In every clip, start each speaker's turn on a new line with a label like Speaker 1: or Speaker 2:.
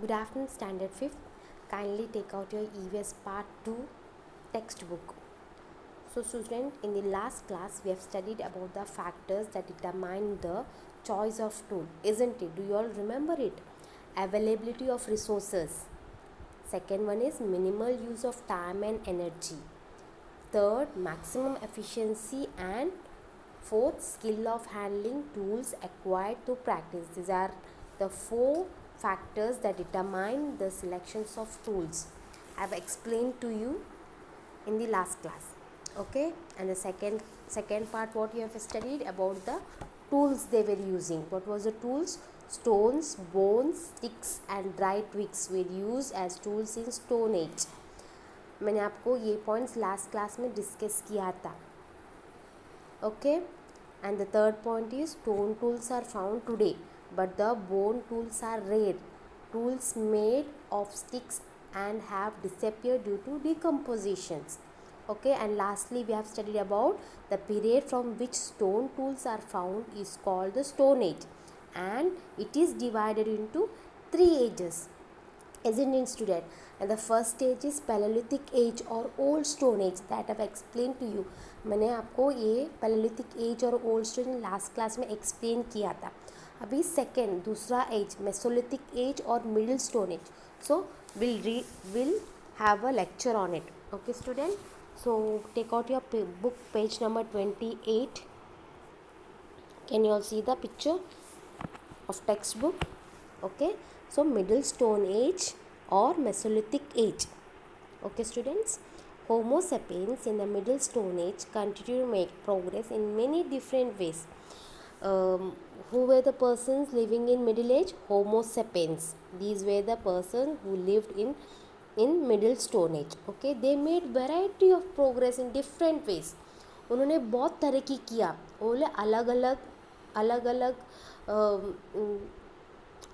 Speaker 1: Good afternoon, Standard 5th. Kindly take out your EVS Part 2 textbook. So student, in the last class we have studied about the factors that determine the choice of tool, isn't it? Do you all remember it? Availability of resources. Second one is minimal use of time and energy. Third, maximum efficiency. And fourth, skill of handling tools acquired through practice. These are the four factors that determine the selections of tools. I have explained to you in the last class. Okay, and the second part, what you have studied about the tools they were using. What was the tools? Stones, bones, sticks and dry twigs were used as tools in Stone Age. मैंने आपको ये points last class में discuss किया था. Okay, and the third point is stone tools are found today, but the bone tools are rare. Tools made of sticks and have disappeared due to decompositions. Okay, and lastly we have studied about the period from which stone tools are found is called the Stone Age, and it is divided into 3 ages, isn't it student? And the first stage is Paleolithic age or old stone age that I've explained to you. मैंने आपको ये Paleolithic age और old stone last class में explain किया था. अभी second दूसरा as Mesolithic age और middle stone age. So we'll have a lecture on it. Okay student, so take out your book, page number 28. Can you all see the picture of textbook? Okay, so middle stone age or Mesolithic age. Okay students, Homo sapiens in the middle stone age continue to make progress in many different ways. Who were the persons living in middle age? Homo sapiens. These were the persons who lived in middle stone age. Okay, they made variety of progress in different ways. उन्होंने बहुत तरक्की किया. उन्होंने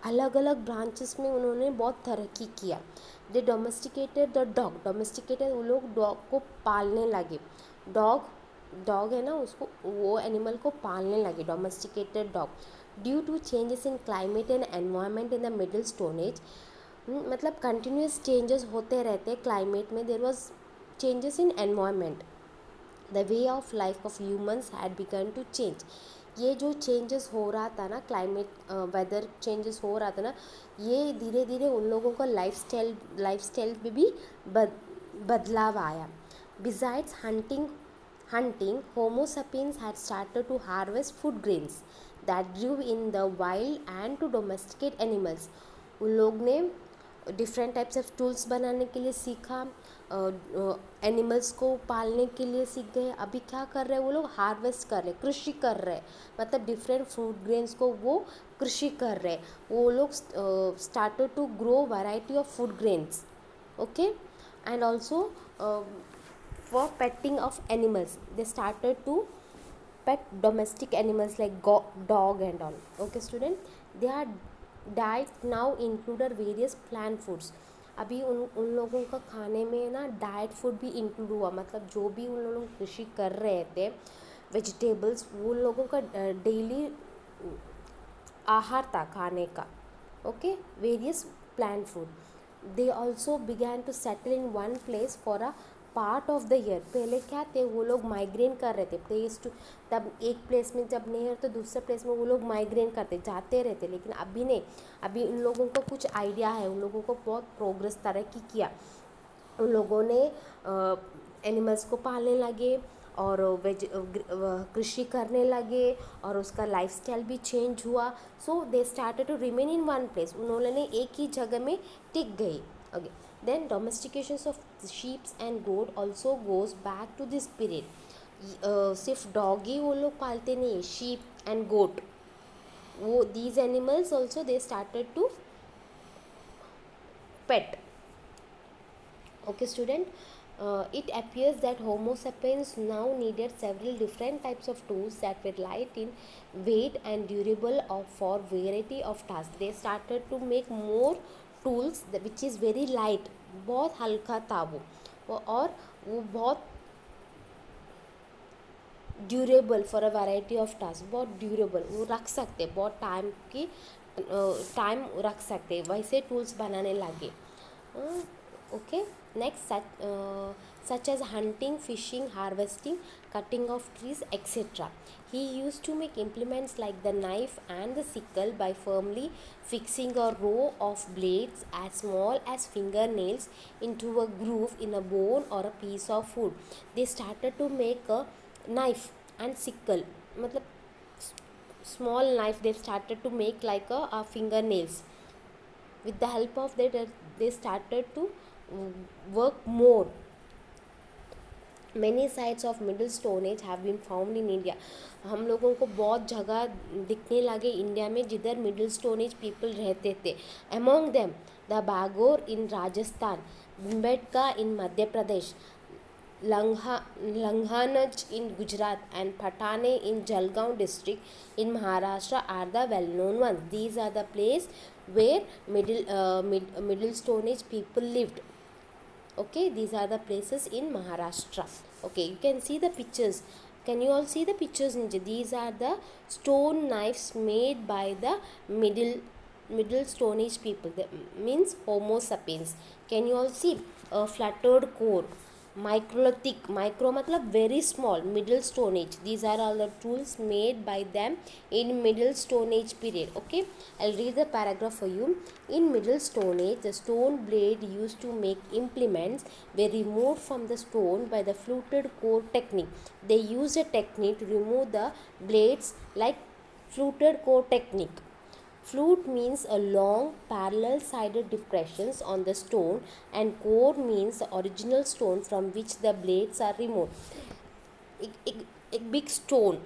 Speaker 1: अलग अलग branches में उन्होंने बहुत तरक्की किया. दे डोमेस्टिकेटेड द डॉग. डोमेस्टिकेटेड, वो लोग डॉग को पालने लगे. डॉग है ना, उसको वो एनिमल को पालने लगे. Domesticated dog. Due to changes in climate and environment in the middle stone age, मतलब कंटिन्यूस चेंजेस होते रहते क्लाइमेट में. There was changes in environment. The way of life of humans had begun to change. ये जो changes हो रहा था ना, क्लाइमेट वेदर चेंजेस हो रहा था ना, ये धीरे धीरे उन लोगों का लाइफस्टाइल में भी बदलाव आया. Besides hunting, Homo sapiens had started to harvest food grains that grew in the wild and to domesticate animals. उन लोग ने डिफरेंट टाइप्स ऑफ टूल्स बनाने के लिए सीखा, एनिमल्स को पालने के लिए सीख गए. अभी क्या कर रहे हैं वो लोग? हार्वेस्ट कर रहे, कृषि कर रहे हैं. मतलब डिफरेंट फ्रूट ग्रेन्स को वो कृषि कर रहे हैं. वो लोग started to grow variety of food grains. Okay, and also for petting of animals they started to pet domestic animals like dog and all. Okay student, their diet now included various plant foods. अभी उन लोगों का खाने में ना diet food भी include हुआ. मतलब जो भी उन लोग कृषि कर रहे थे, वेजिटेबल्स, वो लोगों का डेली आहार था खाने का. Okay, various plant food. They also began to settle in one place for a part of the year. पहले क्या थे, वो लोग माइग्रेन कर रहे थे प्लेस टू, तब एक प्लेस में जब नहीं है तो दूसरे प्लेस में वो लोग माइग्रेन करते जाते रहते. लेकिन अभी नहीं, अभी उन लोगों को कुछ आइडिया है, उन लोगों को बहुत प्रोग्रेस तरक्की किया. उन लोगों ने एनिमल्स को पालने लगे और कृषि करने लगे और उसका लाइफस्टाइल भी चेंज हुआ. So they started to remain in one place. उन्होंने एक ही जगह में टिक गई. Okay, then domestications of sheep and goat also goes back to this period. सिर्फ डॉग ही वो लोग पालते नहीं है, sheep and goat, वो these animals also they started to pet. Okay student, it appears that Homo sapiens now needed several different types of tools that were light in weight and durable for variety of tasks. They started to make more tools which is very light. बहुत हल्का था वो और वो बहुत durable for a variety of task. बहुत durable, वो रख सकते, बहुत टाइम की टाइम रख सकते, वैसे टूल्स बनाने लगे. Okay, next such as hunting, fishing, harvesting, cutting of trees, etc. He used to make implements like the knife and the sickle by firmly fixing a row of blades as small as fingernails into a groove in a bone or a piece of wood. They started to make a knife and sickle, मतलब small knife they started to make like a fingernails. With the help of that they started to work more. Many sites of middle stone age have been found in India. हम लोगों को बहुत जगह दिखने लगे India में जिधर middle stone as people रहते थे. Among them the Bagor in Rajasthan, Bhimbetka in Madhya Pradesh, Langhanaj in Gujarat and Patane in Jalgaon district in Maharashtra are the well-known ones. These are the place where middle stone age people lived. Okay, these are the places in Maharashtra. Okay, you can see the pictures. Can you all see the pictures? These are the stone knives made by the middle stone age people, that means Homo sapiens. Can you all see a flattered core, microlithic, micro matlab very small, middle stone age. These are all the tools made by them in middle stone age period. Okay, I'll read the paragraph for you. In middle stone age, the stone blade used to make implements were removed from the stone by the fluted core technique. They used a technique to remove the blades like fluted core technique. Flute means a long parallel sided depressions on the stone, and core means the original stone from which the blades are removed. A big stone,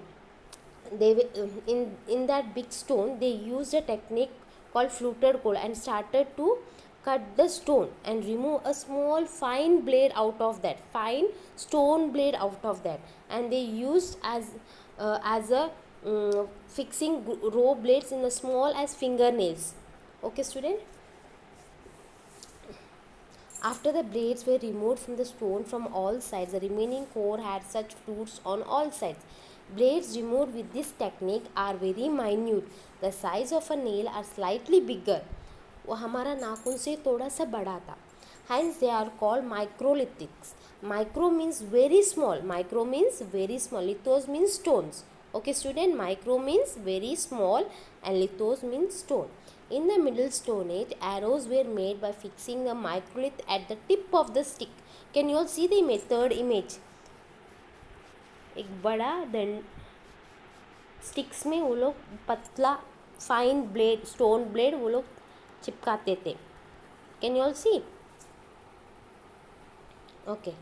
Speaker 1: they in that big stone they used a technique called fluted core and started to cut the stone and remove a small fine blade out of that, fine stone blade out of that, and they used as a fixing row blades in the small as fingernails. Okay student, after the blades were removed from the stone from all sides, the remaining core had such flutes on all sides. Blades removed with this technique are very minute. The size of a nail are slightly bigger. वो हमारा नाखून से थोड़ा सा बड़ा था. Hence they are called microlithics. Micro means very small. Micro means very small. Lithos means stones. Okay student, micro means very small and lithos means stone. In the middle stone age, arrows were made by fixing a microlith at the tip of the stick. Can you all see the image? Third image. एक बड़ा दंड sticks में वो लोग पतला fine blade, stone blade वो लोग चिपकाते थे. Can you all see? Okay.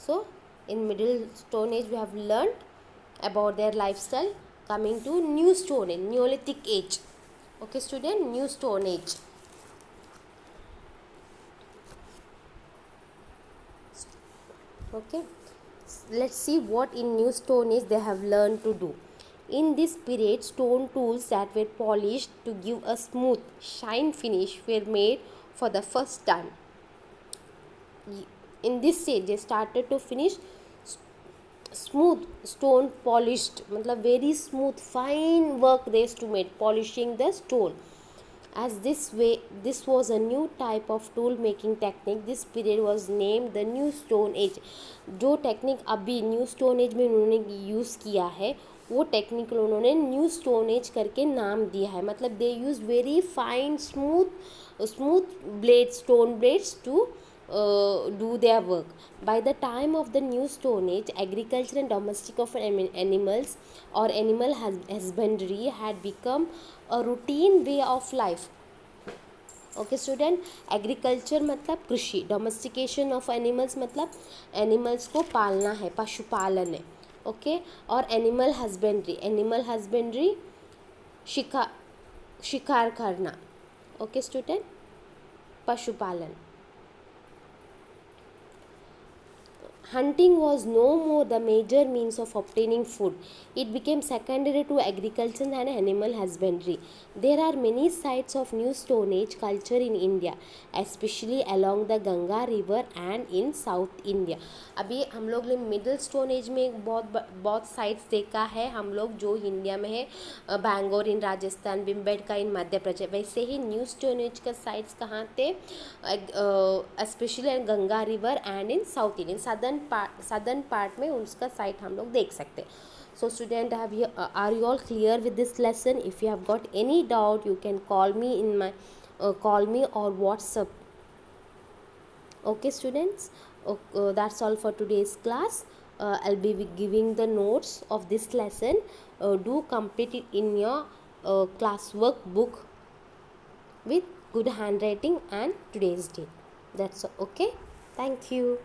Speaker 1: So in middle stone age we have learned about their lifestyle. Coming to new stone age, Neolithic age. Okay student, new stone age. Okay, let's see what in new stone age they have learned to do. In this period, stone tools that were polished to give a smooth shine finish were made for the first time. In this stage they started to finish smooth stone polished, मतलब very smooth fine work they used to make polishing the stone. As this was a new type of tool making technique. This period was named the new stone age. जो technique अभी new stone age में उन्होंने use किया है वो technique उन्होंने new stone age करके नाम दिया है. मतलब they use very fine smooth blades, stone blades to do their work. By the time of the new stone age, agriculture and domestic of animals or animal husbandry had become a routine way of life. Okay student, agriculture मतलब कृषि, domestication of animals मतलब animals को पालना है, पशुपालन है. Okay, और animal husbandry शिकार करना. ओके स्टूडेंट, पशुपालन. hunting was no more the major means of obtaining food. It became secondary to agriculture and animal husbandry. There are many sites of New Stone Age culture in India, especially along the Ganga river and in South India. अभी हम लोग ने middle stone as में बहुत sites देखा है हम लोग, जो इंडिया में है, बैंगलोर इन राजस्थान, भिम्बेटका इन मध्य प्रदेश. वैसे ही न्यू स्टोन एज का साइट्स कहाँ थे, specially Ganga river and in south Indian southern part में उसका साइट हम लोग देख सकते हैं. So student, are you all clear with this lesson? If you have got any doubt, you can call me or WhatsApp. Okay students, that's all for today's class. I'll be giving the notes of this lesson. Do complete it in your classwork book with good handwriting and today's date. That's okay. Thank you.